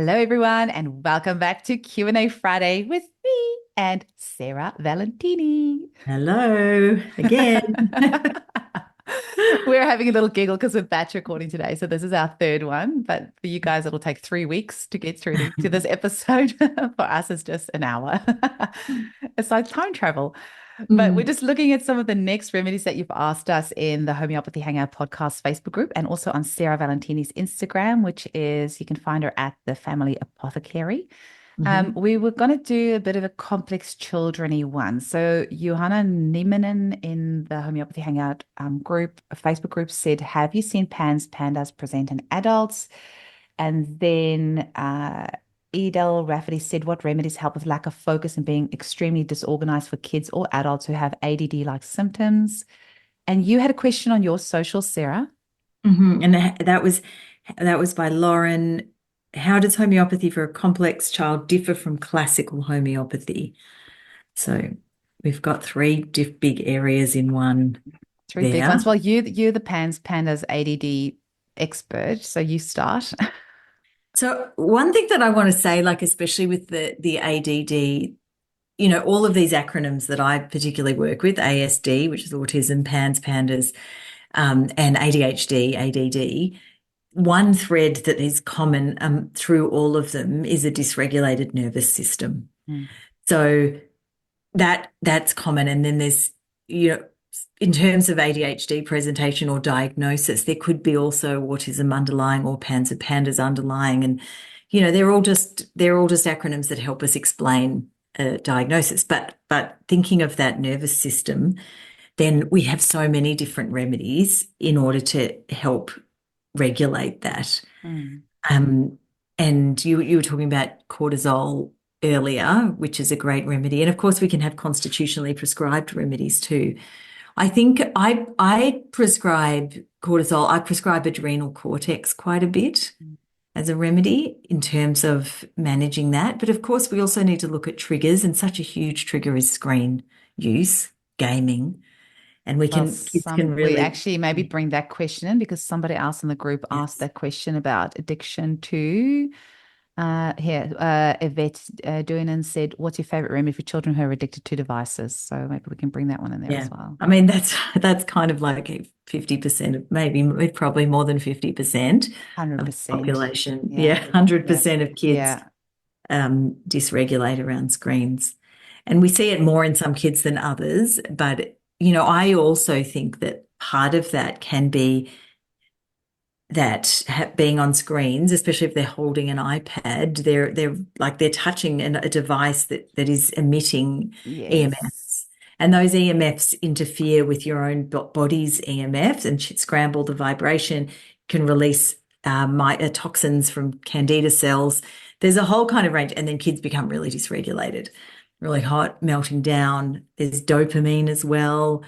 Hello, everyone, and welcome back to Q&A Friday with me and Sarah Valentini. Hello again. We're having a little giggle because we're batch recording today. So this is our third one, but for you guys, it'll take 3 weeks to get through to this episode. For us, it's just an hour. It's like time travel. But we're Mm, just looking at some of the next remedies that you've asked us in the Homeopathy Hangout podcast Facebook group and also on Sarah Valentini's Instagram, which is you can find her at the Family Apothecary. mhm. We were going to do a bit of a complex children-y one. So Johanna Nieminen in the Homeopathy Hangout group, a Facebook group, said, "Have you seen pandas present in adults?" And then Edel Rafferty said, "What remedies help with lack of focus and being extremely disorganized for kids or adults who have ADD-like symptoms?" And you had a question on your social, Sarah. And that was by Lauren. How does homeopathy for a complex child differ from classical homeopathy? So we've got three big areas in one Three big ones. there. Well, you're the pandas ADD expert, so you start. So one thing that I want to say, like especially with the ADD, all of these acronyms that I particularly work with, ASD, which is autism, PANS, PANDAS, and ADHD, ADD. One thread that is common through all of them is a dysregulated nervous system. Mm. So that's common. And then there's, you know, in terms of ADHD presentation or diagnosis, there could be also autism underlying or pandas underlying. And, they're all just acronyms that help us explain a diagnosis. But thinking of that nervous system, then we have so many different remedies in order to help regulate that. Mm. Um, and you were talking about cortisol earlier, which is a great remedy. And of course, we can have constitutionally prescribed remedies too. I think I prescribe cortisol. I prescribe adrenal cortex quite a bit as a remedy in terms of managing that. But of course, we also need to look at triggers, and such a huge trigger is screen use, gaming, and Well, kids can we really. actually maybe bring that question in because somebody else in the group asked Yes. that question about addiction too. Here, Yvette Duinan said, "What's your favorite remedy for children who are addicted to devices?" So maybe we can bring that one in there Yeah. as well. I mean, that's kind of like 50% of maybe probably more than 50% of the 100%. population. Yeah, Yeah. Yeah. 100% of kids Yeah. dysregulate around screens. And we see it more in some kids than others. But, I also think that part of that can be that being on screens, especially if they're holding an iPad, they're touching a device that is emitting Yes. EMFs, and those EMFs interfere with your own body's EMFs and scramble the vibration, can release toxins from candida cells. There's a whole kind of range, and then kids become really dysregulated, really hot, melting down. There's dopamine as well,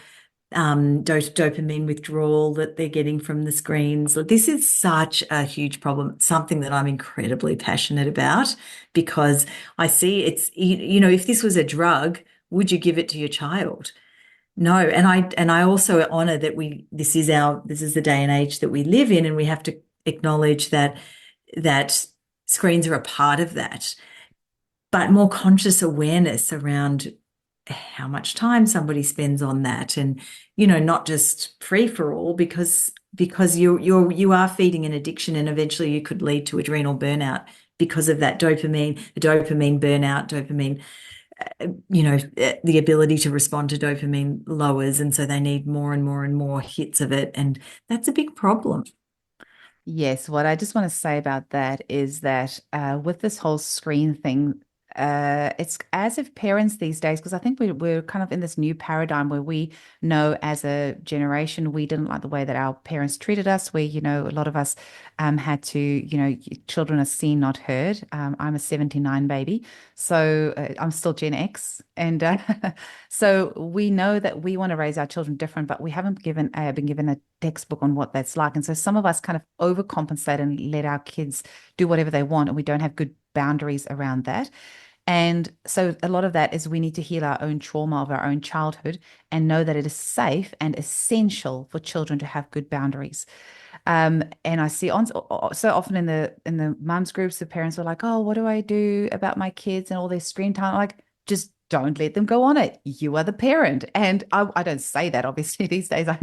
dopamine withdrawal that they're getting from the screens. This is such a huge problem, something that I'm incredibly passionate about because I see if this was a drug, would you give it to your child? No. And I also honor that this is the day and age that we live in, and we have to acknowledge that screens are a part of that, but more conscious awareness around how much time somebody spends on that, and not just free for all, because you are feeding an addiction, and eventually you could lead to adrenal burnout because of that the dopamine burnout. Dopamine, the ability to respond to dopamine lowers, and so they need more and more and more hits of it, and that's a big problem. Yes, what I just want to say about that is that with this whole screen thing, it's as if parents these days, because I think we're kind of in this new paradigm where we know as a generation we didn't like the way that our parents treated us, where, a lot of us had to, children are seen, not heard. I'm a 79 baby, so I'm still Gen X. And so we know that we want to raise our children different, but we haven't been given a textbook on what that's like. And so some of us kind of overcompensate and let our kids do whatever they want, and we don't have good boundaries around that. And so a lot of that is we need to heal our own trauma of our own childhood and know that it is safe and essential for children to have good boundaries. And I see on so often in the mums groups, the parents are like, "Oh, what do I do about my kids and all their screen time?" I'm like, just don't let them go on it. You are the parent, and I don't say that obviously these days. I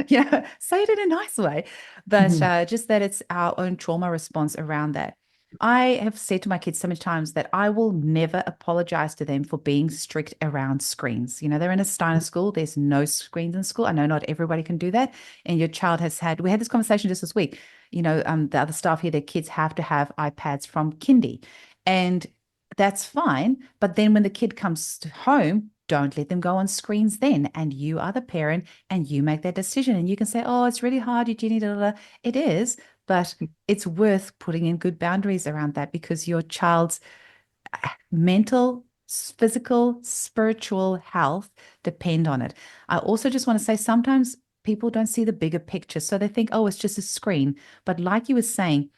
Yeah. say it in a nice way, but Mhm. just that it's our own trauma response around that. I have said to my kids so many times that I will never apologize to them for being strict around screens. They're in a Steiner school. There's no screens in school. I know not everybody can do that. And your child we had this conversation just this week. The other staff here, their kids have to have iPads from kindy. And that's fine. But then when the kid comes home, don't let them go on screens then. And you are the parent and you make that decision. And you can say, oh, it's really hard, Eugénie. Da, da, da. It is, but it's worth putting in good boundaries around that because your child's mental, physical, spiritual health depend on it. I also just want to say sometimes people don't see the bigger picture. So they think, oh, it's just a screen. But like you were saying,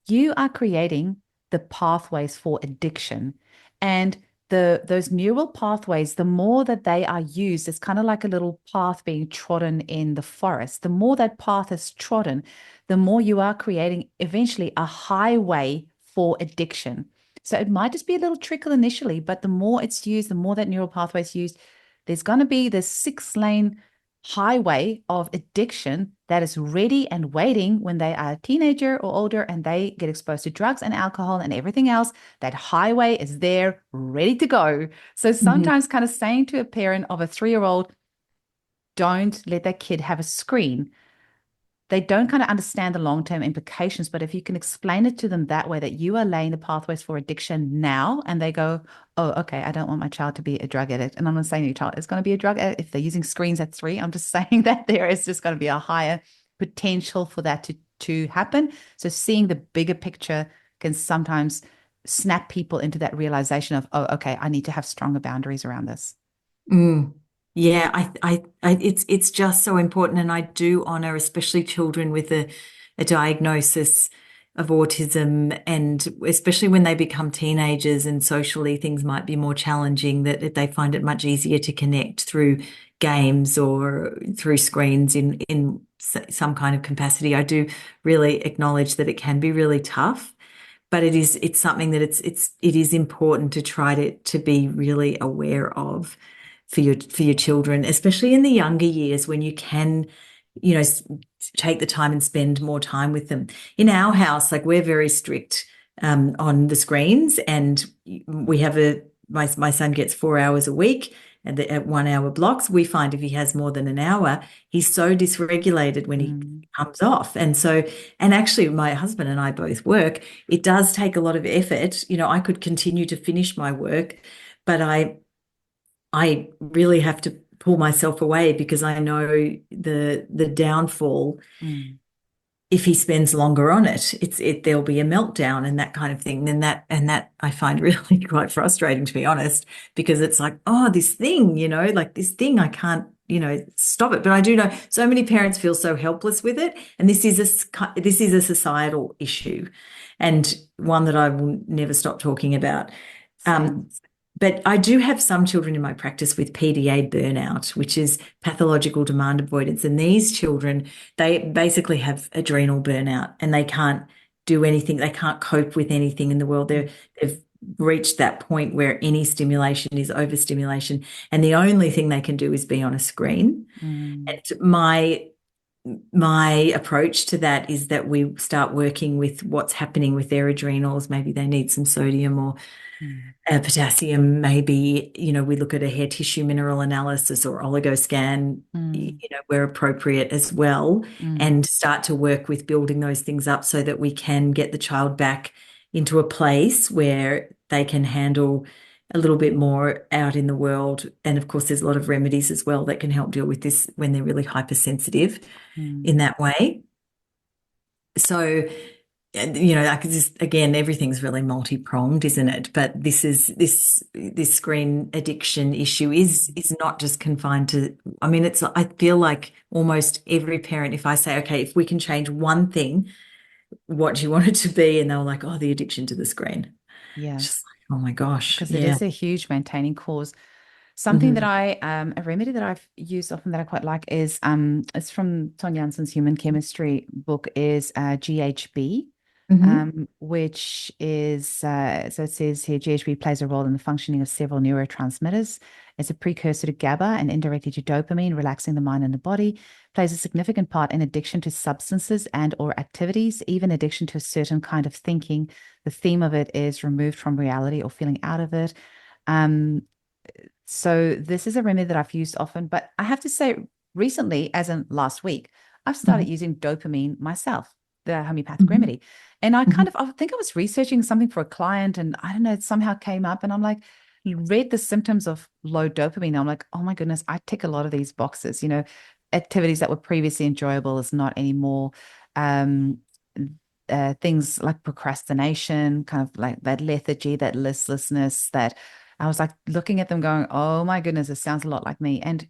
you are creating the pathways for addiction. And those neural pathways, the more that they are used, it's kind of like a little path being trodden in the forest. The more that path is trodden, the more you are creating eventually a highway for addiction. So it might just be a little trickle initially, but the more it's used, the more that neural pathway is used, there's going to be this 6 lane highway of addiction that is ready and waiting when they are a teenager or older and they get exposed to drugs and alcohol and everything else. That highway is there ready to go. So Mhm. sometimes, kind of saying to a parent of a 3-year-old, don't let that kid have a screen. They don't kind of understand the long-term implications, but if you can explain it to them that way, that you are laying the pathways for addiction now, and they go, oh, okay, I don't want my child to be a drug addict. And I'm not saying your child is going to be a drug addict if they're using screens at 3. I'm just saying that there is just going to be a higher potential for that to happen. So seeing the bigger picture can sometimes snap people into that realization of, oh, okay, I need to have stronger boundaries around this. Mm. Yeah, it's just so important, and I do honor, especially children with a diagnosis of autism, and especially when they become teenagers and socially things might be more challenging, that they find it much easier to connect through games or through screens in some kind of capacity. I do really acknowledge that it can be really tough, but it's something that it is important to try to be really aware of for your children, especially in the younger years when you can, take the time and spend more time with them. In our house, like we're very strict on the screens, and we have my son gets 4 hours a week at 1 hour blocks. We find if he has more than an hour, he's so dysregulated when he Mm, comes off. And actually my husband and I both work. It does take a lot of effort. I could continue to finish my work, but I really have to pull myself away because I know the downfall mm, if he spends longer on it. There'll be a meltdown and that kind of thing. And that I find really quite frustrating, to be honest, because it's like, oh, this thing, like this thing, I can't, stop it. But I do know so many parents feel so helpless with it, and this is a societal issue, and one that I will never stop talking about. same. Um, but I do have some children in my practice with PDA burnout, which is pathological demand avoidance. And these children, they basically have adrenal burnout and they can't do anything. They can't cope with anything in the world. They've reached that point where any stimulation is overstimulation. And the only thing they can do is be on a screen. Mm, And my approach to that is that we start working with what's happening with their adrenals. Maybe they need some sodium or mm, potassium. Maybe, we look at a hair tissue mineral analysis or oligoscan, mm, where appropriate as well, mm, and start to work with building those things up so that we can get the child back into a place where they can handle a little bit more out in the world. And of course, there's a lot of remedies as well that can help deal with this when they're really hypersensitive in mm. that way. So, and, like this, again, everything's really multi-pronged, isn't it? But this screen addiction issue is not just confined to, I mean, I feel like almost every parent, if I say, okay, if we can change one thing, what do you want it to be? And they're like, oh, the addiction to the screen. It's just Yes, like, oh my gosh, because it yeah. is a huge maintaining cause. Something that Hmm. I a remedy that I've used often that I quite like is it's from Ton Janssen's Human Chemistry book is GHB, Hmm. which is so it says here GHB plays a role in the functioning of several neurotransmitters. It's a precursor to GABA and indirectly to dopamine, relaxing the mind and the body, plays a significant part in addiction to substances and or activities, even addiction to a certain kind of thinking. The theme of it is removed from reality or feeling out of it. Um, so this is a remedy that I've used often, but I have to say recently, as in last week, I've started Hmm. using dopamine myself, the homeopathic Hmm. remedy. And Hmm. I think I was researching something for a client and I don't know, it somehow came up and I'm like, read the symptoms of low dopamine. I'm like, oh my goodness, I tick a lot of these boxes. Activities that were previously enjoyable is not anymore. Um, Things like procrastination, kind of like that lethargy, that listlessness, that I was like looking at them going, oh my goodness, it sounds a lot like me. And,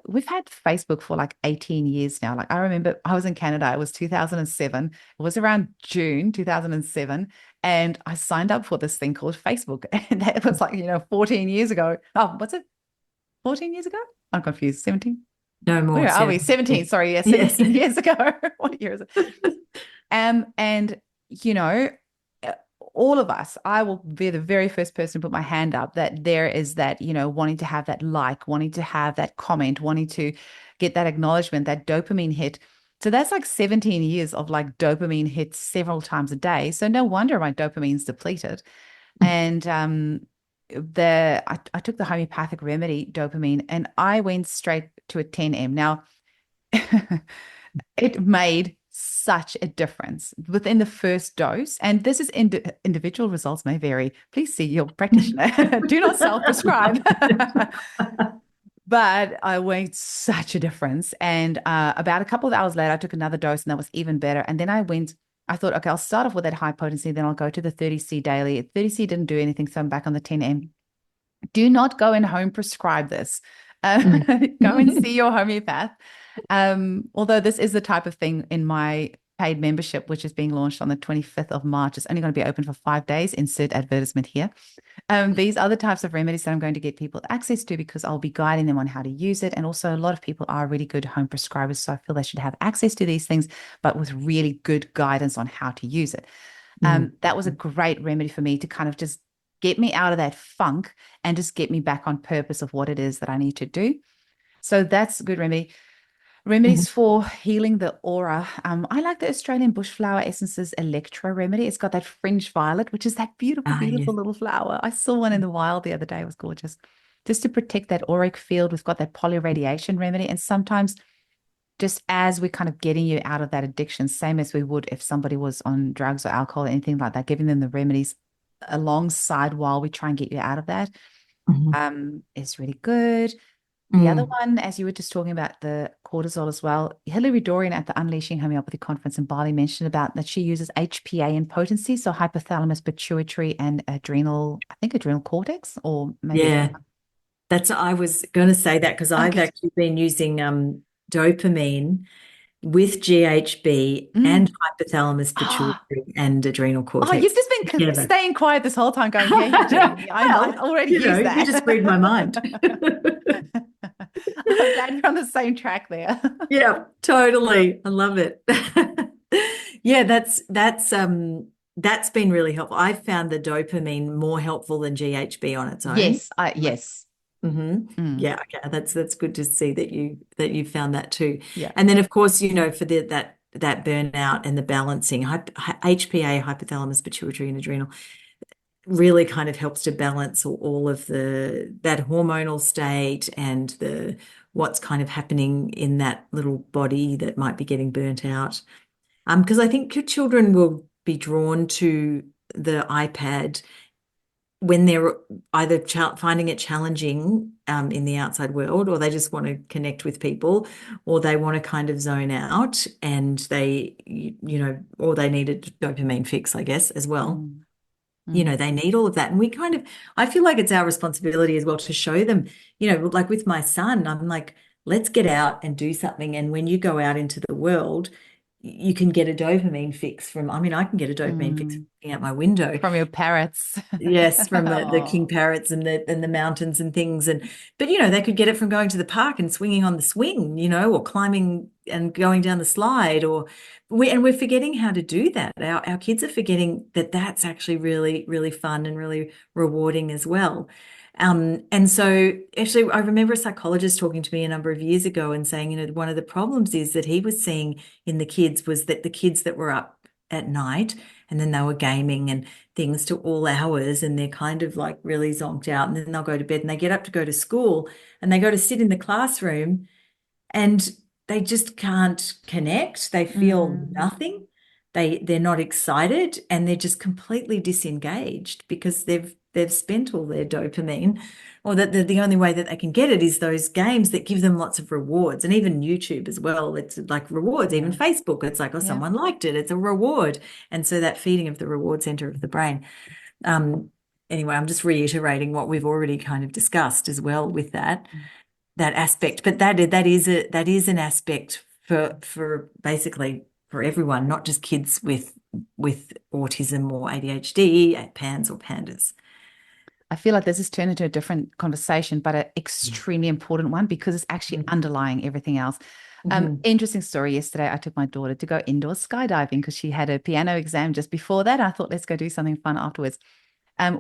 we've had Facebook for like 18 years now. Like I remember I was in Canada, it was 2007. It was around June 2007. And I signed up for this thing called Facebook. And that was like, 14 years ago. Oh, what's it? 14 years ago? I'm confused. 17? No more, Where are we? 7. 17. Sorry. Yeah, Yes. 17 years ago. What year is it? And you know, uh, all of us, I will be the very first person to put my hand up that there is that, wanting to have that like, wanting to have that comment, wanting to get that acknowledgement, that dopamine hit. So that's like 17 years of like dopamine hits several times a day. So no wonder my dopamine's depleted. And I took the homeopathic remedy dopamine and I went straight to a 10M. Now it made such a difference within the first dose. And this is individual results may vary. Please see your practitioner. Do not self-prescribe. But I made such a difference. And about a couple of hours later, I took another dose and that was even better. And then I thought, okay, I'll start off with that high potency, then I'll go to the 30C daily. 30C didn't do anything, so I'm back on the 10M. Do not go and home prescribe this. Mm. Go and see your homeopath. Although this is the type of thing in my paid membership, which is being launched on the 25th of March. It's only going to be open for 5 days. Insert advertisement here. These are the types of remedies that I'm going to get people access to because I'll be guiding them on how to use it. And also, a lot of people are really good home prescribers. So I feel they should have access to these things, but with really good guidance on how to use it. Mm. That was a great remedy for me to kind of just get me out of that funk and just get me back on purpose of what it is that I need to do. So that's a good remedy. Mhm. Remedies for healing the aura. I like the Australian bushflower essences electro remedy. It's got that fringe violet, which is that beautiful, Ah, yes. beautiful little flower. I saw one in the wild the other day. It was gorgeous. Just to protect that auric field, we've got that polyradiation remedy. And sometimes just as we're kind of getting you out of that addiction, same as we would if somebody was on drugs or alcohol or anything like that, giving them the remedies alongside while we try and get you out of that Mhm. is really good. The other Mm. one, as you were just talking about the cortisol as well, Hilary Dorian at the Unleashing Homeopathy conference in Bali mentioned about that she uses HPA in potency, so hypothalamus, pituitary, and adrenal, I think adrenal cortex, or maybe Yeah, I was going to say that because I've okay. actually been using dopamine with GHB and Mm. hypothalamus, Oh, pituitary, and adrenal you've cortex just been together. staying quiet this whole time, going, yeah, Eugénie, I Well, already used you just read my mind. that. I'm glad we're on the same track there. Yeah, totally. I love it. Yeah, that's been really helpful. I've found the dopamine more helpful than GHB on its own. Yes, yes. Mm-hmm. Mm, Yeah, okay. That's good to see that you found that too. yeah. And then of course, for that burnout and the balancing, HPA, hypothalamus, pituitary, and adrenal really kind of helps to balance all of that hormonal state and the what's kind of happening in that little body that might be getting burnt out. Because I think your children will be drawn to the iPad when they're either finding it challenging in the outside world, or they just want to connect with people, or they want to kind of zone out, and or they need a dopamine fix, I guess, as well. Mm, mm, They need all of that. And I feel like it's our responsibility as well to show them, like with my son, I'm like, let's get out and do something. And when you go out into the world, you can get a dopamine fix from, I mean, I can get a dopamine fix from Mm. looking out my window. From your parrots. Yes, from the king Oh, parrots and the mountains and things. And but they could get it from going to the park and swinging on the swing, or climbing and going down the slide, or we're forgetting how to do that. Our kids are forgetting that that's actually really, really fun and really rewarding as well. And so actually I remember a psychologist talking to me a number of years ago and saying, one of the problems is that he was seeing in the kids was that the kids that were up at night and then they were gaming and things to all hours and they're kind of like really zonked out, and then they'll go to bed and they get up to go to school and they go to sit in the classroom and they just can't connect. They feel mm. nothing. They're not excited and they're just completely disengaged because they've spent all their dopamine, or that the only way that they can get it is those games that give them lots of rewards. And even YouTube as well, it's like rewards. Even Yeah. Facebook, it's like, oh, Yeah. someone liked it, it's a reward. And so that feeding of the reward center of the brain. um anyway, I'm just reiterating what we've already kind of discussed as well with that aspect. But that is an aspect for basically for everyone, not just kids with autism or ADHD, PANS or PANDAS. I feel like this has turned into a different conversation, but an extremely important one because it's actually underlying everything else. Mm-hmm. Interesting story. Yesterday, I took my daughter to go indoor skydiving because she had a piano exam just before that. I thought, let's go do something fun afterwards.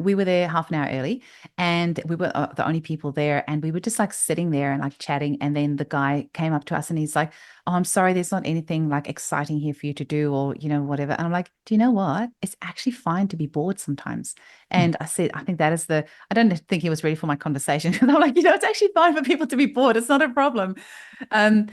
We were there half an hour early and we were the only people there. And we were just like sitting there and like chatting. And then the guy came up to us and he's like, oh, I'm sorry, there's not anything like exciting here for you to do or, whatever. And I'm like, do you know what? It's actually fine to be bored sometimes. And I said, I think that is I don't think he was ready for my conversation. And I'm like, it's actually fine for people to be bored. It's not a problem. Um,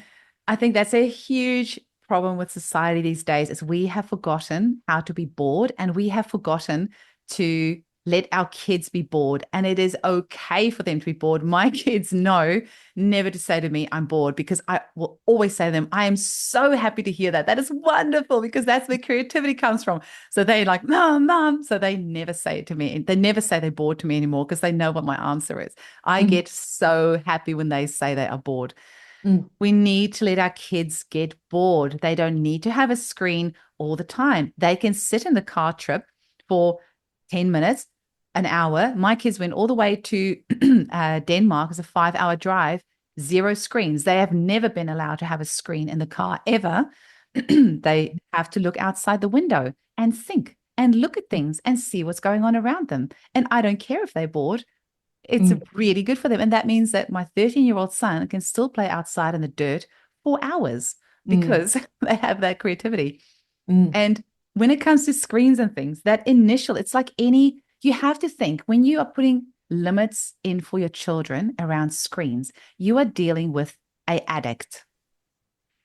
I think that's a huge problem with society these days is we have forgotten how to be bored and we have forgotten to let our kids be bored, and it is okay for them to be bored. My kids know never to say to me, I'm bored, because I will always say to them, I am so happy to hear that. That is wonderful because that's where creativity comes from. So they like, mom. So they never say it to me. They never say they're bored to me anymore because they know what my answer is. I Mm-hmm. get so happy when they say they are bored. Mm-hmm. We need to let our kids get bored. They don't need to have a screen all the time. They can sit in the car trip for 10 minutes, an hour. My kids went all the way to Denmark. It's a 5-hour drive, zero screens. They have never been allowed to have a screen in the car ever. They have to look outside the window and think and look at things and see what's going on around them. And I don't care if they're bored. It's really good for them. And that means that my 13-year-old son can still play outside in the dirt for hours Mm-hmm. because they have that creativity. Mm-hmm. And when it comes to screens and things, that initial, it's like you have to think when you are putting limits in for your children around screens, you are dealing with an addict.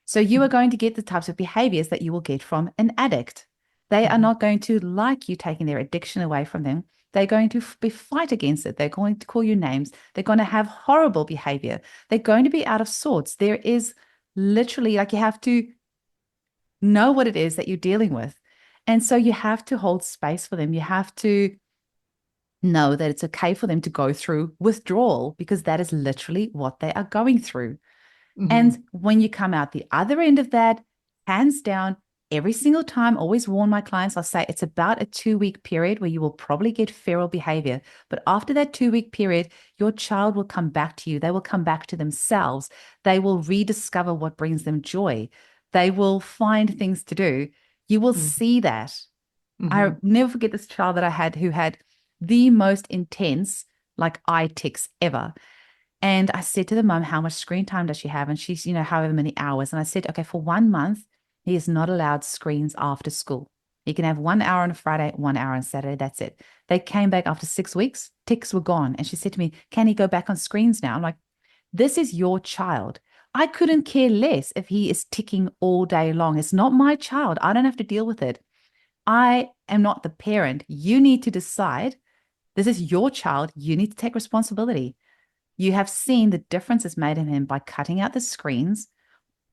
So you are going to get the types of behaviors that you will get from an addict. They are not going to like you taking their addiction away from them. They're going to fight against it. They're going to call you names. They're going to have horrible behavior. They're going to be out of sorts. There is literally like you have to know what it is that you're dealing with. And so you have to hold space for them. You have to know that it's okay for them to go through withdrawal because that is literally what they are going through. Mm-hmm. And when you come out the other end of that, hands down, every single time, always warn my clients, I'll say it's about a 2-week period where you will probably get feral behavior. But after that 2-week period, your child will come back to you. They will come back to themselves. They will rediscover what brings them joy. They will find things to do. You will see that. I Mm-hmm. never forget this child that I had who had the most intense, like eye tics ever. And I said to the mum, how much screen time does she have? And she's, however many hours. And I said, okay, for 1 month, he is not allowed screens after school. He can have 1 hour on a Friday, 1 hour on Saturday. That's it. They came back after 6 weeks, ticks were gone. And she said to me, can he go back on screens now? I'm like, this is your child. I couldn't care less if he is ticking all day long. It's not my child. I don't have to deal with it. I am not the parent. You need to decide. This is your child. You need to take responsibility. You have seen the differences made in him by cutting out the screens.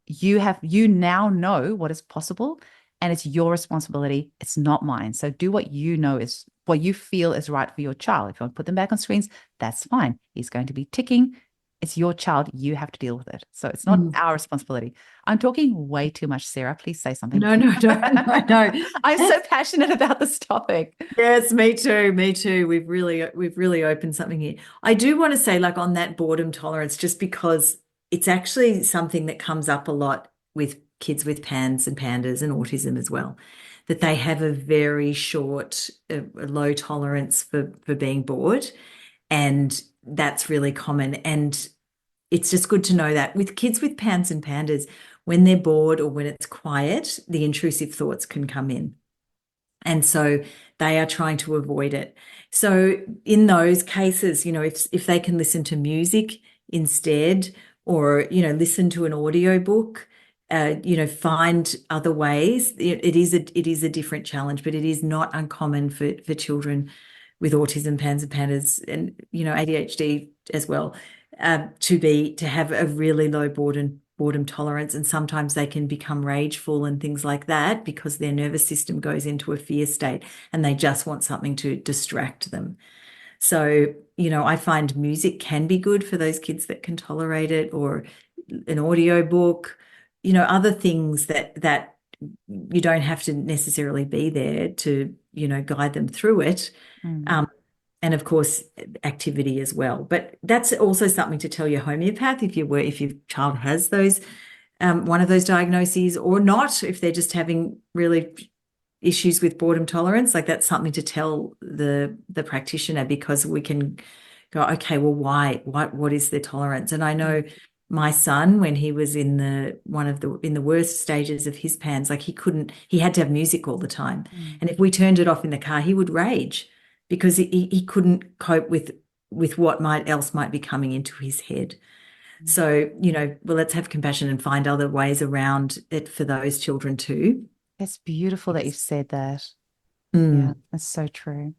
You now know what is possible, and it's your responsibility. It's not mine. So do what you know is what you feel is right for your child. If you want to put them back on screens, that's fine. He's going to be ticking. It's your child. You have to deal with it. So it's not Mm. our responsibility. I'm talking way too much, Sarah. Please say something. No, no, no, no, no. I'm so That's, passionate about this topic. yes, me too. Me too. We've really opened something here. I do want to say, like on that boredom tolerance, just because it's actually something that comes up a lot with kids with PANS and PANDAS and autism as well, that they have a very short, a low tolerance for being bored, and that's really common. And it's just good to know that with kids with PANS and PANDAS, when they're bored or when it's quiet, the intrusive thoughts can come in. And so they are trying to avoid it. So in those cases, if they can listen to music instead, or, listen to an audio book, find other ways. It is a different challenge, but it is not uncommon for children with autism, PANS and PANDAS, and, ADHD as well, to have a really low boredom tolerance, and sometimes they can become rageful and things like that because their nervous system goes into a fear state and they just want something to distract them. So, I find music can be good for those kids that can tolerate it, or an audio book, other things that you don't have to necessarily be there to, guide them through it. Mm. Um, and of course, activity as well. But that's also something to tell your homeopath if your child has those one of those diagnoses, or not, if they're just having really issues with boredom tolerance. Like, that's something to tell the practitioner, because we can go, okay, well, why? What is the tolerance? And I know my son, when he was in the worst stages of his PANS, like he had to have music all the time. Mm. And if we turned it off in the car, he would rage because he couldn't cope with what else might be coming into his head. So, well, let's have compassion and find other ways around it for those children too. It's beautiful that you said that. Yeah, Mm, that's so true.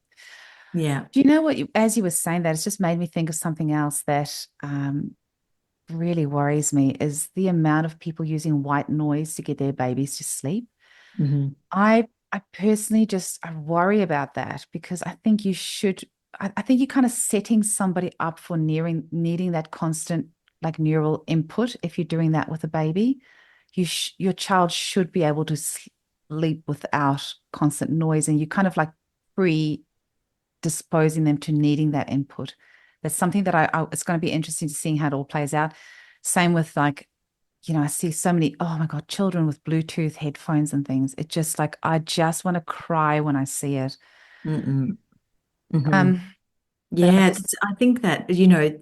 yeah. Do you know what as you were saying that, it's just made me think of something else that really worries me is the amount of people using white noise to get their babies to sleep. Hmm. I personally I worry about that because I think I think you're kind of setting somebody up for needing that constant like neural input if you're doing that with a baby. Your child should be able to sleep without constant noise, and you kind of like predisposing them to needing that input. That's something that it's going to be interesting to seeing how it all plays out. Same with like, I see so many, oh my God, children with Bluetooth headphones and things. It just like, I just want to cry when I see it. Mm-mm. Hmm. Um, but I Yeah, just, I think that,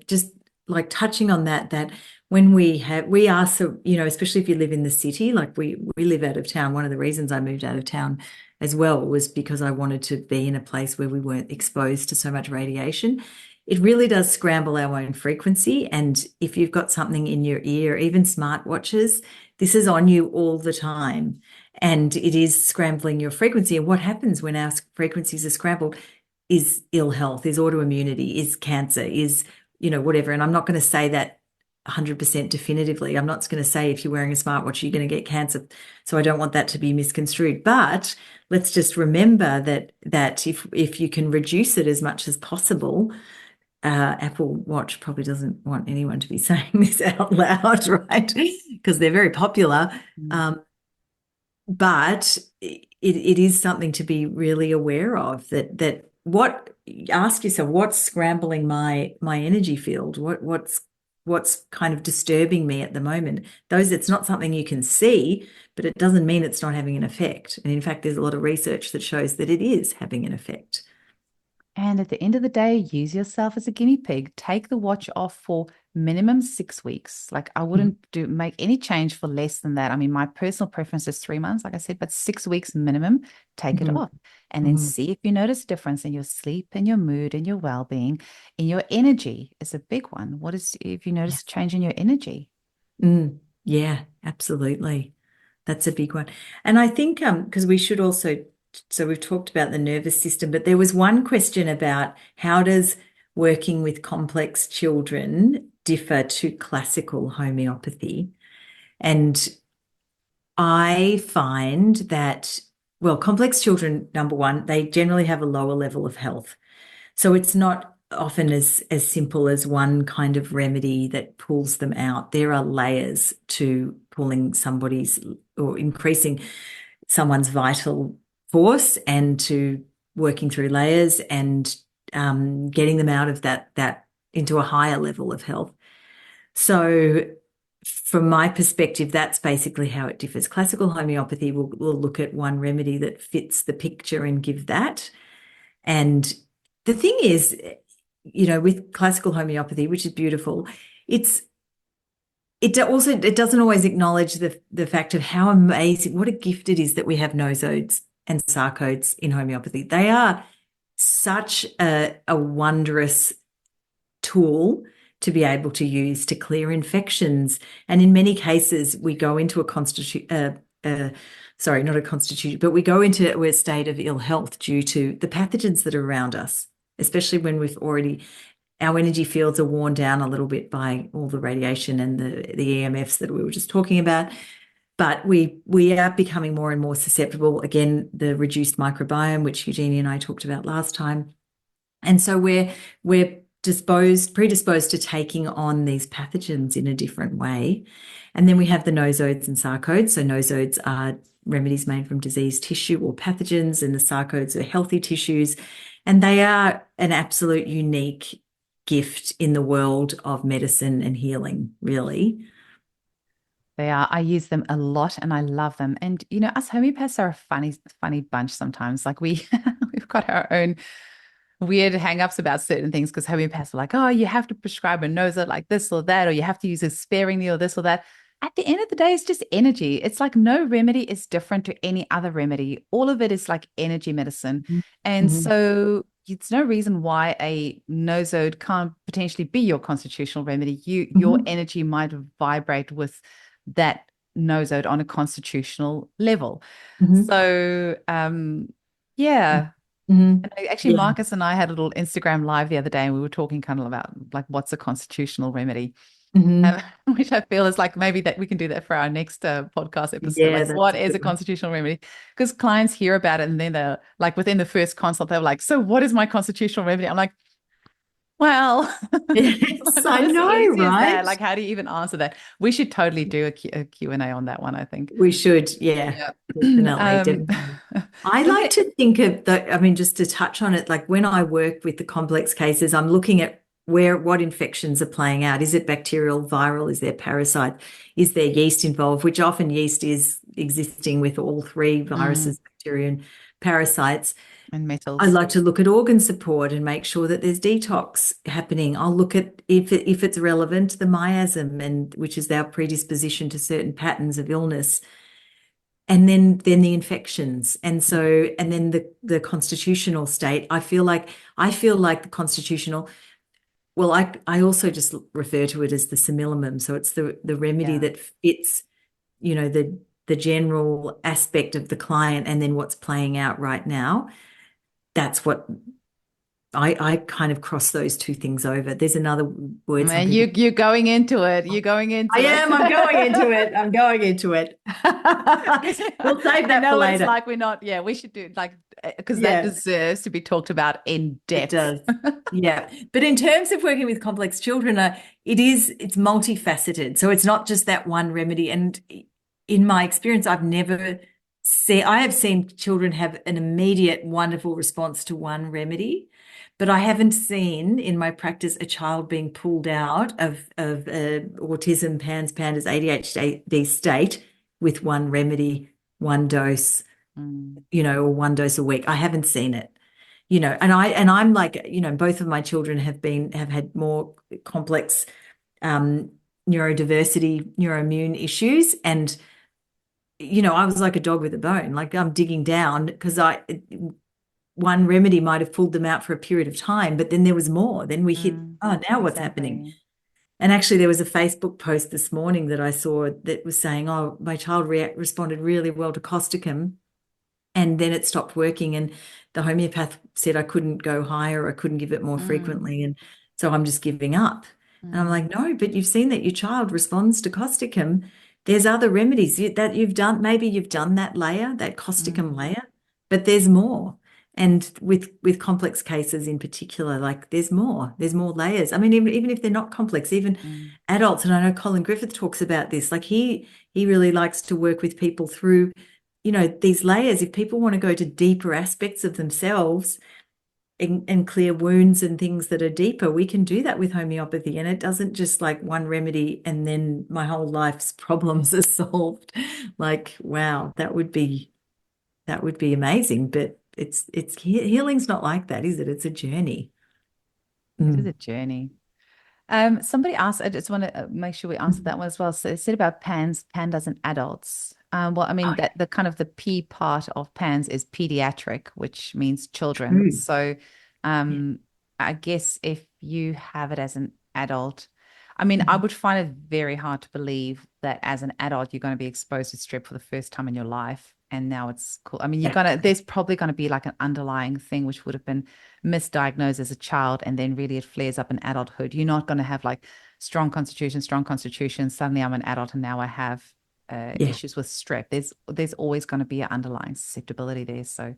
just like touching on that when we are, so, especially if you live in the city, like we live out of town. One of the reasons I moved out of town as well was because I wanted to be in a place where we weren't exposed to so much radiation. It really does scramble our own frequency. And if you've got something in your ear, even smartwatches, this is on you all the time. And it is scrambling your frequency. And what happens when our frequencies are scrambled is ill health, is autoimmunity, is cancer, is, whatever. And I'm not going to say that 100% definitively. I'm not going to say if you're wearing a smartwatch, you're going to get cancer. So I don't want that to be misconstrued. But let's just remember that if you can reduce it as much as possible, Apple Watch probably doesn't want anyone to be saying this out loud, right? Because they're very popular. Um, but it is something to be really aware of, that what ask yourself, what's scrambling my energy field? What's kind of disturbing me at the moment? It's not something you can see, but it doesn't mean it's not having an effect. And in fact, there's a lot of research that shows that it is having an effect. And at the end of the day, use yourself as a guinea pig. Take the watch off for minimum 6 weeks. Like I wouldn't make any change for less than that. I mean, my personal preference is 3 months, like I said, but 6 weeks minimum, take it Mhm. off. And then Mhm. see if you notice a difference in your sleep and your mood and your well-being. In your energy is a big one. What is if you Yeah. notice a change in your energy? Yeah, absolutely. That's a big one. And I think because we should also, so we've talked about the nervous system, but there was one question about how does working with complex children differ to classical homeopathy? And I find that, well, complex children, number one, they generally have a lower level of health. So it's not often as simple as one kind of remedy that pulls them out. There are layers to pulling somebody's or increasing someone's vital force and to working through layers and getting them out of that into a higher level of health. So from my perspective, that's basically how it differs. Classical homeopathy will look at one remedy that fits the picture and give that. And the thing is, with classical homeopathy, which is beautiful, it doesn't always acknowledge the fact of how amazing, what a gift it is that we have nosodes and sarcodes in homeopathy. They are such a wondrous tool to be able to use to clear infections. And in many cases, we go into not a constitution, but we go into a state of ill health due to the pathogens that are around us, especially when our energy fields are worn down a little bit by all the radiation and the EMFs that we were just talking about. But we are becoming more and more susceptible. Again, the reduced microbiome, which Eugénie and I talked about last time. And so we're predisposed to taking on these pathogens in a different way. And then we have the nosodes and sarcodes. So nosodes are remedies made from diseased tissue or pathogens, and the sarcodes are healthy tissues. And they are an absolute unique gift in the world of medicine and healing, really. They are. I use them a lot and I love them. And us homeopaths are a funny bunch sometimes. Like we've got our own weird hang-ups about certain things because homeopaths are like, oh, you have to prescribe a nosode like this or that, or you have to use it sparingly or this or that. At the end of the day, it's just energy. It's like no remedy is different to any other remedy. All of it is like energy medicine. And Mm-hmm. so it's no reason why a nosode can't potentially be your constitutional remedy. Your Mm-hmm. energy might vibrate with that nosode on a constitutional level. Mm-hmm. So yeah. Mm-hmm. And actually, Yeah. Marcus and I had a little Instagram live the other day, and we were talking kind of about like what's a constitutional remedy, Mm-hmm. which I feel is like maybe that we can do that for our next podcast episode. Yeah, Like, that's what a is a good one. constitutional remedy? Because clients hear about it, and then they're like, within the first consult, they're like, "So, what is my constitutional remedy?" I'm like, "Well, Yes, not I as know, easy as that. right? Like, how do you even answer that?" We should totally do a Q&A on that one, I think. We should, yeah, Yeah. definitely, definitely. I So like to think of just to touch on it, like when I work with the complex cases, I'm looking at what infections are playing out. Is it bacterial, viral? Is there parasite? Is there yeast involved? Which often yeast is existing with all three viruses, bacteria, and parasites. and I metals. like to look at organ support and make sure that there's detox happening. I'll look at if it's relevant, the miasm, and which is our predisposition to certain patterns of illness, and then the infections, and then the constitutional state. I feel like the constitutional. Well, I also just refer to it as the simillimum. So it's the remedy Yeah. that fits, the general aspect of the client, and then what's playing out right now. That's what I kind of cross those two things over. There's another word some Man, people. you're going into it. You're going I into it. am. I'm going into it. I'm going into it. We'll save I that for know what it's later. like. We're not, yeah, we should do like because that Yeah, deserves to be talked about in it depth. does. Yeah. But in terms of working with complex children, it's multifaceted. So it's not just that one remedy. And in my experience, I have seen children have an immediate wonderful response to one remedy, but I haven't seen in my practice a child being pulled out of autism, PANS, ADHD state with one remedy, one dose, Mm, or one dose a week. I haven't seen it. And I'm like, both of my children have had more complex um, neurodiversity, neuroimmune issues. And, I was like a dog with a bone, like I'm digging down because one remedy might have pulled them out for a period of time, but then there was more. Then we hit, oh, now what's happening? exactly. And actually, there was a Facebook post this morning that I saw that was saying, oh, my child responded really well to Costicum, and then it stopped working. And the homeopath said I couldn't go higher, I couldn't give it more Mm, frequently. And so I'm just giving up. And I'm mm, like, no, but you've seen that your child responds to Costicum. There's other remedies that you've done. Maybe you've done that layer, that Costicum mm, layer, but there's more. And with complex cases in particular, like there's more layers. I mean, even if they're not complex, even Mm. adults, and I know Colin Griffith talks about this, like he really likes to work with people through, these layers. If people want to go to deeper aspects of themselves and clear wounds and things that are deeper, we can do that with homeopathy. And it doesn't just like one remedy and then my whole life's problems are solved. Like, wow, that would be amazing. But healing's not like that, is it? It's a journey. It is a Mm. journey. Somebody asked, I just want to make sure we answer that one as well. So it said about pandas and adults. Well, I mean Oh, that the kind of the P part of PANS is pediatric, which means children. true. So Yeah. um, I guess if you have it as an adult, I mean, I Mhm. would find it very hard to believe that as an adult you're going to be exposed to strep for the first time in your life. And now it's cool. I mean, Yeah. there's probably going to be like an underlying thing which would have been misdiagnosed as a child and then really it flares up in adulthood. You're not going to have like strong constitution. Suddenly I'm an adult and now I have Yeah. issues with strep. There's always going to be an underlying susceptibility there. So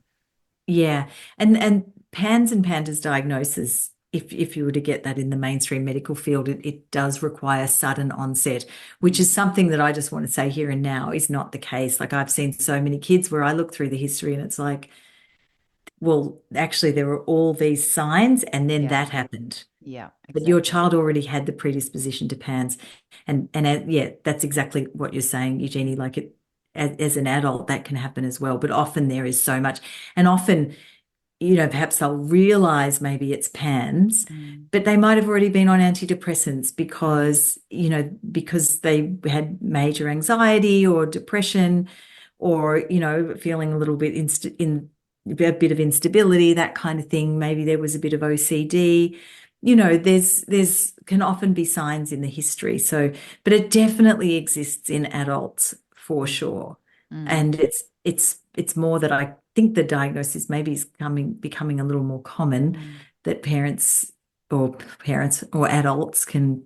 Yeah. And PANS and PANDAS diagnosis, if you were to get that in the mainstream medical field, it does require sudden onset, which mm, is something that I just want to say here and now is not the case. Like I've seen so many kids where I look through the history and it's like, well, actually there were all these signs and then yeah, that happened. yeah, But your exactly. child already had the predisposition to PANS. And yeah, that's exactly what you're saying, Eugenie. Like as an adult, that can happen as well. But often there is so much. And often perhaps they'll realize maybe it's PANS, Mm, but they might have already been on antidepressants mm, because they had major anxiety or depression or, feeling a little bit in a bit of instability, that kind of thing. Maybe there was a bit of OCD. There's can often be signs in the history. So, but it definitely exists in adults for mm, sure. mm, And it's more that I think the diagnosis maybe is becoming a little more common mm. that parents or adults can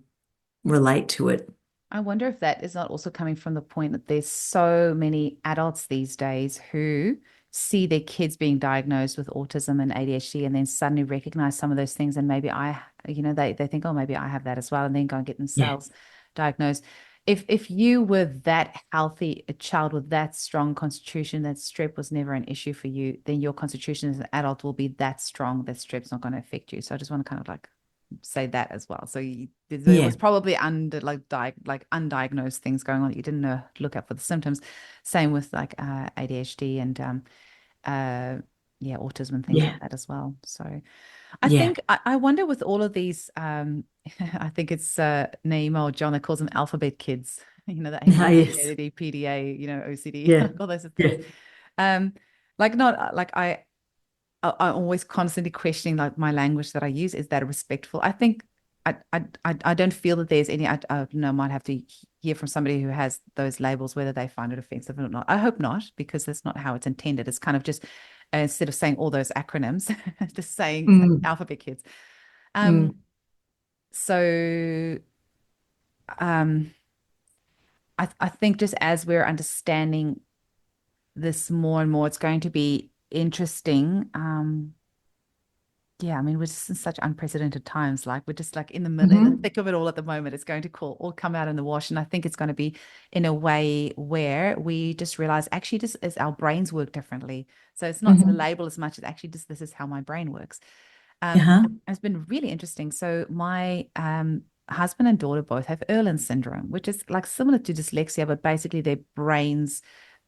relate to it. I wonder if that is not also coming from the point that there's so many adults these days who see their kids being diagnosed with autism and ADHD and then suddenly recognize some of those things and maybe they think, oh, maybe I have that as well, and then go and get Yeah. themselves diagnosed. If you were that healthy, a child with that strong constitution, that strep was never an issue for you, then your constitution as an adult will be that strong that strep's not going to affect you. So I just want to kind of like say that as well. So there Yeah. was probably like undiagnosed things going on that you didn't know look out for the symptoms. Same with like ADHD and uh yeah, autism and things like Yeah. that as well. So I Yeah. think I wonder with all of these I think it's Naima or John that calls them alphabet kids. The Ah, ADHD, yes. ADD, PDA, OCD, Yeah. like all those things. Yeah. Um, like not like I'm always constantly questioning like my language that I use. Is that respectful? I think I don't feel that there's any. I don't know. I might have to hear from somebody who has those labels whether they find it offensive or not. I hope not, because that's not how it's intended. It's kind of just instead of saying all those acronyms, just saying Mm. alphabet kids. Mm. Um. So um. I think just as we're understanding this more and more, it's going to be interesting. Yeah, I mean, we're just in such unprecedented times. Like we're just like in the middle, in the Mhm. thick of it all at the moment. It's going to all come out in the wash. And I think it's going to be in a way where we just realize actually just as our brains work differently. So it's not the Mhm. label as much as actually just this is how my brain works. Uh-huh. It's been really interesting. So my husband and daughter both have Erlen syndrome, which is like similar to dyslexia, but basically their brains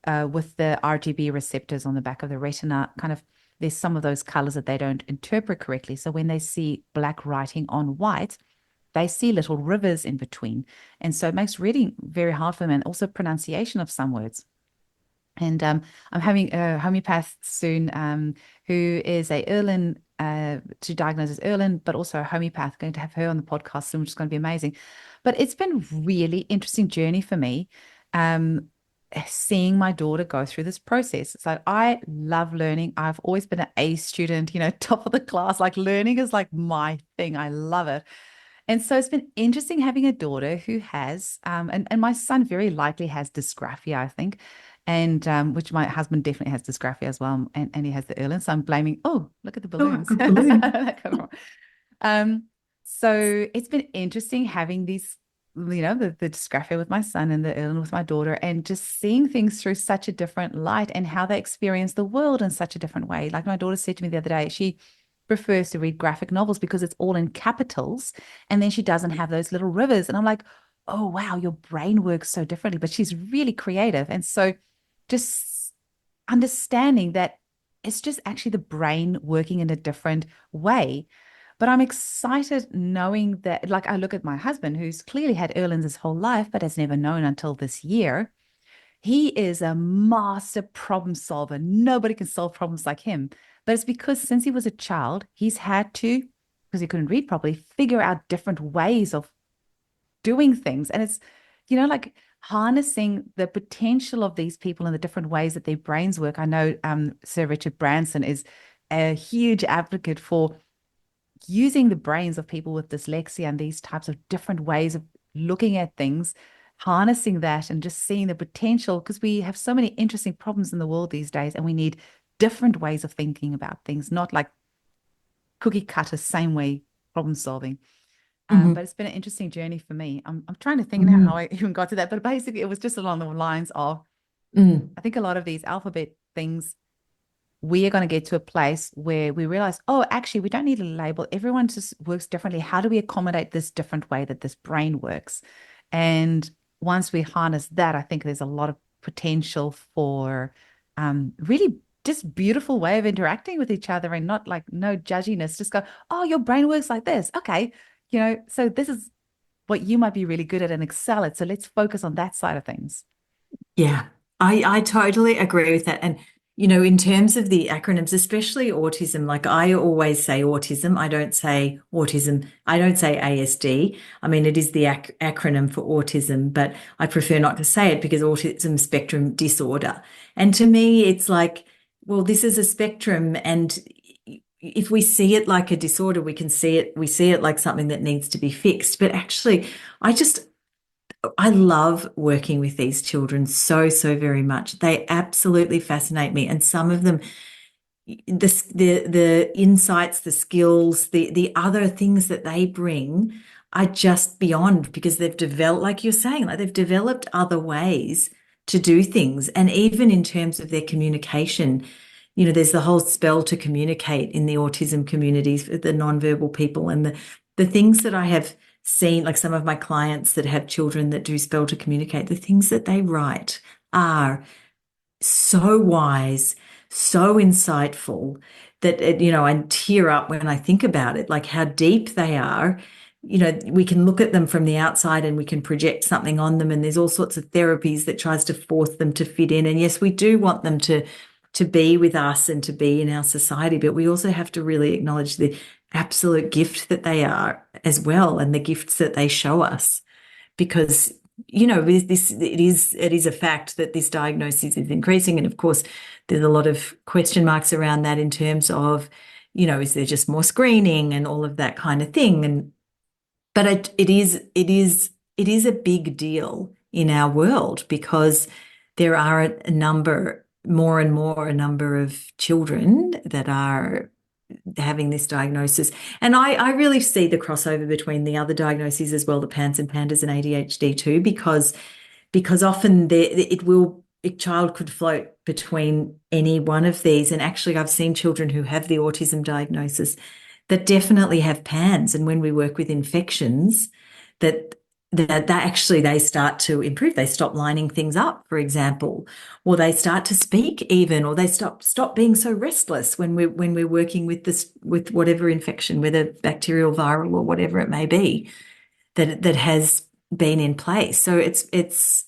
with the RGB receptors on the back of the retina, kind of there's some of those colors that they don't interpret correctly. So when they see black writing on white, they see little rivers in between. And so it makes reading very hard for them and also pronunciation of some words. And I'm having a homeopath soon who is a Erlen, to diagnose as Erlen, but also a homeopath. Going to have her on the podcast soon, which is going to be amazing. But it's been really interesting journey for me, um, seeing my daughter go through this process. It's like I love learning. I've always been an A student, top of the class. Like learning is like my thing. I love it. And so it's been interesting having a daughter who has, and my son very likely has dysgraphia, I think. and which my husband definitely has dysgraphia as well, and he has the Erlen. So I'm blaming, oh, look at the Oh, balloons. good balloon. Um, so it's been interesting having these, the dysgraphia with my son and the Erlen with my daughter, and just seeing things through such a different light and how they experience the world in such a different way. Like my daughter said to me the other day, she prefers to read graphic novels because it's all in capitals, and then she doesn't have those little rivers. And I'm like, oh wow, your brain works so differently. But she's really creative, and so just understanding that it's just actually the brain working in a different way. But I'm excited knowing that, like, I look at my husband, who's clearly had Erlands his whole life, but has never known until this year. He is a master problem solver. Nobody can solve problems like him. But it's because since he was a child, he's had to, because he couldn't read properly, figure out different ways of doing things. And it's, like harnessing the potential of these people and the different ways that their brains work. I know Sir Richard Branson is a huge advocate for using the brains of people with dyslexia and these types of different ways of looking at things, harnessing that and just seeing the potential, because we have so many interesting problems in the world these days, and we need different ways of thinking about things, not like cookie cutter, same way problem solving. But Mhm. it's been an interesting journey for me. I'm trying to think now how Mhm. I even got to that, but basically it was just along the lines of, Mm. I think a lot of these alphabet things, we are going to get to a place where we realize, oh, actually, we don't need a label. Everyone just works differently. How do we accommodate this different way that this brain works? And once we harness that, I think there's a lot of potential for really just beautiful way of interacting with each other, and not like no judginess. Just go, oh, your brain works like this. Okay. So this is what you might be really good at and excel at. So let's focus on that side of things. Yeah, I totally agree with that. And, in terms of the acronyms, especially autism, like I always say autism, I don't say autism, I don't say ASD. I mean, it is the acronym for autism, but I prefer not to say it because autism spectrum disorder. And to me, it's like, well, this is a spectrum. And if we see it like a disorder, we see it like something that needs to be fixed. But actually, I just, I love working with these children so, so very much. They absolutely fascinate me. And some of them, the insights, the skills, the other things that they bring are just beyond, because they've developed, like you're saying, like they've developed other ways to do things. And even in terms of their communication, there's the whole spell to communicate in the autism communities for the nonverbal people, and the things that I have seen, like some of my clients that have children that do spell to communicate, the things that they write are so wise, so insightful that I tear up when I think about it, like how deep they are. We can look at them from the outside and we can project something on them, and there's all sorts of therapies that tries to force them to fit in. And yes, we do want them to be with us and to be in our society, but we also have to really acknowledge the absolute gift that they are as well, and the gifts that they show us, because it is a fact that this diagnosis is increasing. And of course, there's a lot of question marks around that in terms of, is there just more screening and all of that kind of thing. And but it is a big deal in our world, because there are a number, more and more, a number of children that are having this diagnosis. And I really see the crossover between the other diagnoses as well, the PANS and PANDAS and ADHD too, because often a child could float between any one of these. And actually, I've seen children who have the autism diagnosis that definitely have PANS. And when we work with infections, that that actually they start to improve. They stop lining things up, for example, or they start to speak even, or they stop being so restless when we're working with this, with whatever infection, whether bacterial, viral, or whatever it may be, that has been in place. So it's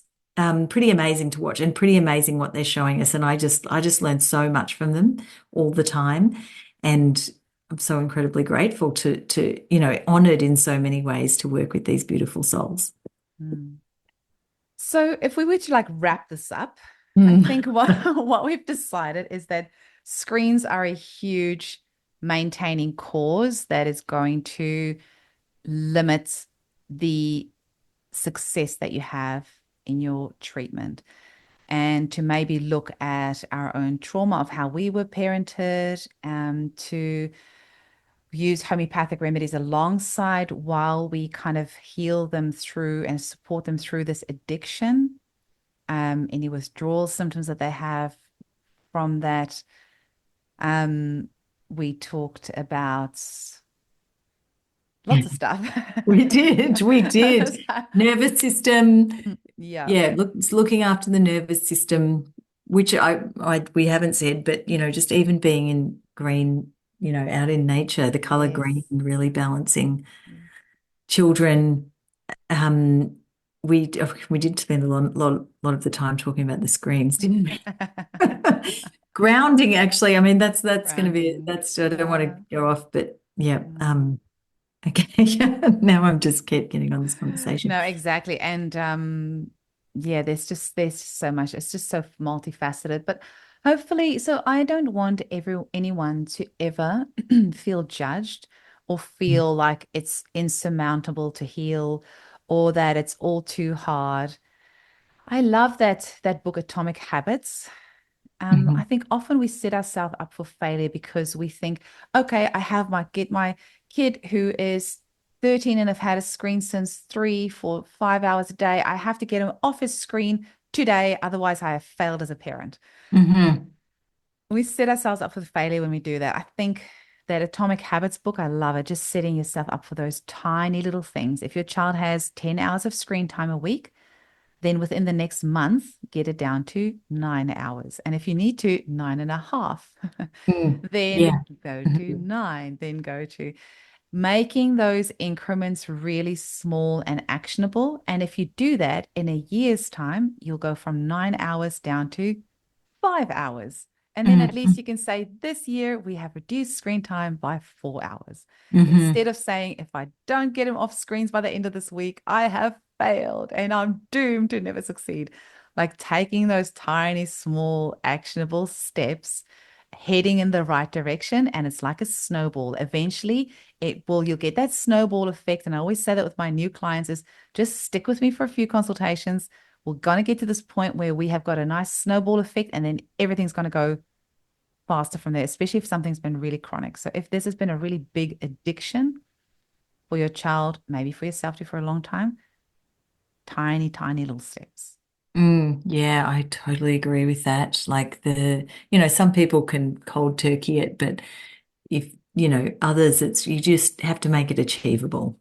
pretty amazing to watch, and pretty amazing what they're showing us. And I just learn so much from them all the time, and I'm so incredibly grateful to honored in so many ways to work with these beautiful souls. Mm. So if we were to like wrap this up, I Mm. think what what we've decided is that screens are a huge maintaining cause that is going to limit the success that you have in your treatment. and to maybe look at our own trauma of how we were parented, to use homeopathic remedies alongside while we kind of heal them through and support them through this addiction, any withdrawal symptoms that they have from that. We talked about lots of stuff. We did, we did. Nervous system. Yeah. Yeah, looking after the nervous system, which we haven't said, but just even being in green, out in nature, the color green, Yes. really balancing children. Um, we did spend a lot of the time talking about the screens, didn't we? Grounding, actually. I mean, that's going to be Grounding. that's I don't want Yeah. to go off, but yeah. Mm. Okay. Now I'm just keep getting on this conversation. No, exactly. And yeah, there's so much. It's just so multifaceted. But hopefully, so I don't want anyone to ever feel judged or feel like it's insurmountable to heal or that it's all too hard. I love that book Atomic Habits. I Mhm. think often we set ourselves up for failure because we think, okay, I have my kid who is 13 and have had a screen since 3, 4, 5 hours a day. I have to get him off his screen today, otherwise I have failed as a parent. Mhm. We set ourselves up for failure when we do that. I think that Atomic Habits book, I love it. Just setting yourself up for those tiny little things. If your child has 10 hours of screen time a week, then within the next month, get it down to 9 hours. And if you need to, 9.5, then Yeah. go to Mhm. 9, then go to making those increments really small and actionable. And if you do that in a year's time, you'll go from 9 hours down to 5 hours. And then at least Mhm. you can say, this year we have reduced screen time by 4 hours. Mhm. Instead of saying, if I don't get him off screens by the end of this week, I have failed and I'm doomed to never succeed. Like taking those tiny, small, actionable steps, heading in the right direction. And it's like a snowball. Eventually, you'll get that snowball effect. And I always say that with my new clients is just stick with me for a few consultations. We're going to get to this point where we have got a nice snowball effect, and then everything's going to go faster from there, especially if something's been really chronic. So if this has been a really big addiction for your child, maybe for yourself too for a long time, tiny, tiny little steps. Yeah, I totally agree with that. Like some people can cold turkey it, but if, others, you just have to make it achievable.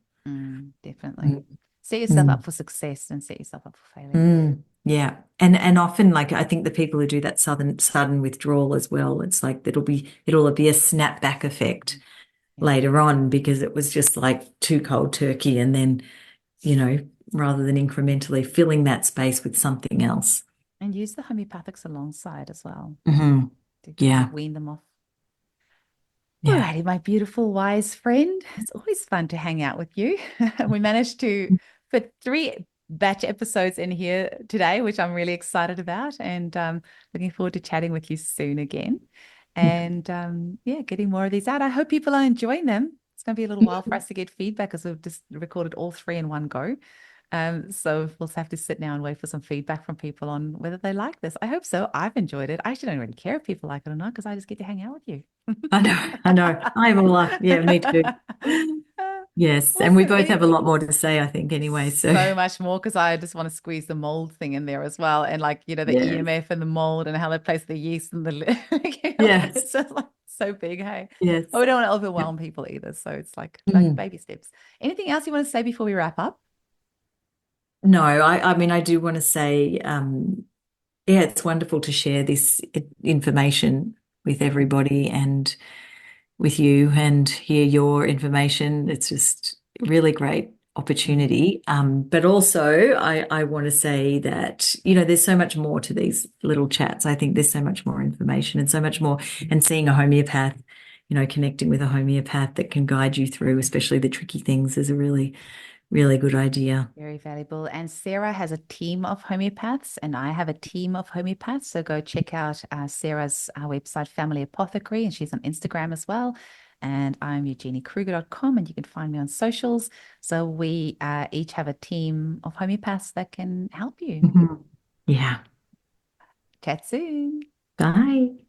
Definitely. Mm. Set yourself up Mm. for success and set yourself up for failure. Yeah. And often, like, I think the people who do that sudden withdrawal as well, it's like it'll be a snapback effect Yeah. later on because it was just like too cold turkey, and then, you know, rather than incrementally filling that space with something else. And use the homeopathics alongside as well Hmm. to Yeah. wean them off. Yeah. Alrighty, my beautiful wise friend. It's always fun to hang out with you. We managed to fit 3 batch episodes in here today, which I'm really excited about, and looking forward to chatting with you soon again. And yeah, getting more of these out. I hope people are enjoying them. It's going to be a little while for us to get feedback because we've just recorded all 3 in one go. So we'll have to sit now and wait for some feedback from people on whether they like this. I hope so. I've enjoyed it. I actually don't really care if people like it or not because I just get to hang out with you. I know, I know. I'm all up. Yeah, me too. Yes. And we Awesome. both have a Anything lot more to say, I think, anyway. So, so much more because I just want to squeeze the mold thing in there as well. And like, the yes. EMF and the mold and how they place the yeast and Yes. it's just like so big, hey. But Yes. we don't want to Yep. overwhelm people either. So it's like Mm. baby steps. Anything else you want to say before we wrap up? No, I mean, I do want to say, yeah, it's wonderful to share this information with everybody and with you and hear your information. It's just a really great Mm, opportunity. But also, I want to say that, there's so much more to these little chats. I think there's so much more information and so much more. And seeing a homeopath, connecting with a homeopath that can guide you through, especially the tricky things, is a really, really good idea. very valuable. And Sarah has a team of homeopaths, and I have a team of homeopaths. So go check out Sarah's website, Family Apothecary, and she's on Instagram as well. And I'm EugénieKrüger.com, and you can find me on socials. So we each have a team of homeopaths that can help you. Mhm. Yeah. Chat soon. Bye.